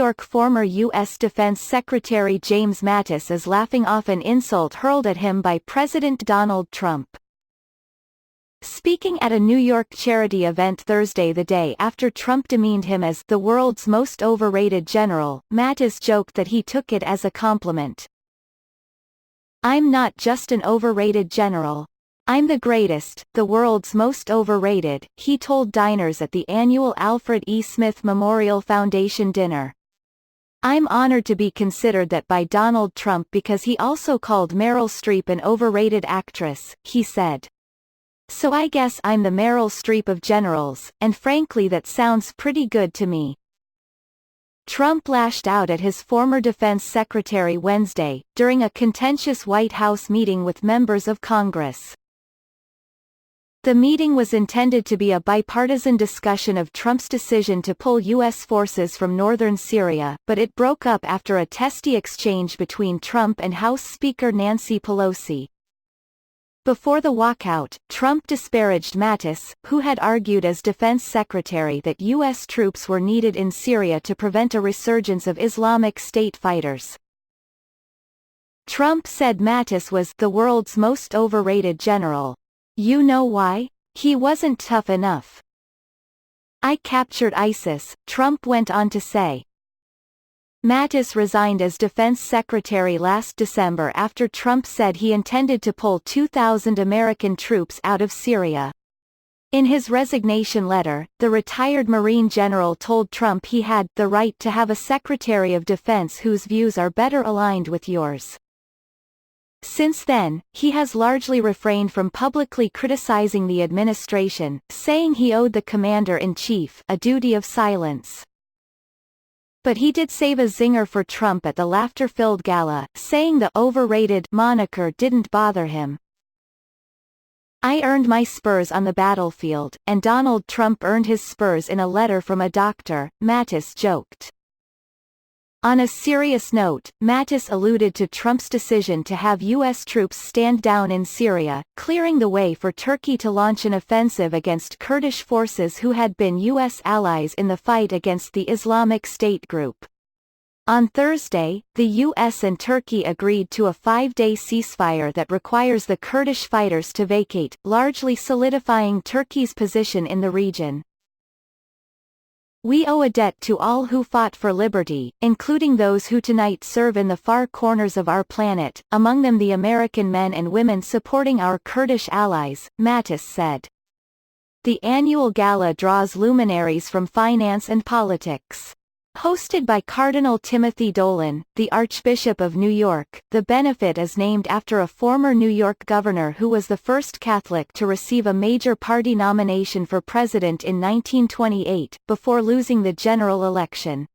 York former U.S. Defense Secretary James Mattis is laughing off an insult hurled at him by President Donald Trump. Speaking at a New York charity event Thursday, the day after Trump demeaned him as the world's most overrated general, Mattis joked that he took it as a compliment. "I'm not just an overrated general. I'm the greatest, the world's most overrated," he told diners at the annual Alfred E. Smith Memorial Foundation dinner. "I'm honored to be considered that by Donald Trump because he also called Meryl Streep an overrated actress," he said. "So I guess I'm the Meryl Streep of generals, and frankly that sounds pretty good to me." Trump lashed out at his former defense secretary Wednesday, during a contentious White House meeting with members of Congress. The meeting was intended to be a bipartisan discussion of Trump's decision to pull U.S. forces from northern Syria, but it broke up after a testy exchange between Trump and House Speaker Nancy Pelosi. Before the walkout, Trump disparaged Mattis, who had argued as defense secretary that U.S. troops were needed in Syria to prevent a resurgence of Islamic State fighters. Trump said Mattis was the world's most overrated general. "You know why? He wasn't tough enough. I captured ISIS," Trump went on to say. Mattis resigned as defense secretary last December after Trump said he intended to pull 2,000 American troops out of Syria. In his resignation letter, the retired Marine general told Trump he had the right to have a Secretary of Defense whose views are better aligned with yours. Since then, he has largely refrained from publicly criticizing the administration, saying he owed the commander-in-chief a duty of silence. But he did save a zinger for Trump at the laughter-filled gala, saying the "overrated" moniker didn't bother him. "I earned my spurs on the battlefield, and Donald Trump earned his spurs in a letter from a doctor," Mattis joked. On a serious note, Mattis alluded to Trump's decision to have U.S. troops stand down in Syria, clearing the way for Turkey to launch an offensive against Kurdish forces who had been U.S. allies in the fight against the Islamic State group. On Thursday, the U.S. and Turkey agreed to a 5-day ceasefire that requires the Kurdish fighters to vacate, largely solidifying Turkey's position in the region. "We owe a debt to all who fought for liberty, including those who tonight serve in the far corners of our planet, among them the American men and women supporting our Kurdish allies," Mattis said. The annual gala draws luminaries from finance and politics. Hosted by Cardinal Timothy Dolan, the Archbishop of New York, the benefit is named after a former New York governor who was the first Catholic to receive a major party nomination for president in 1928, before losing the general election.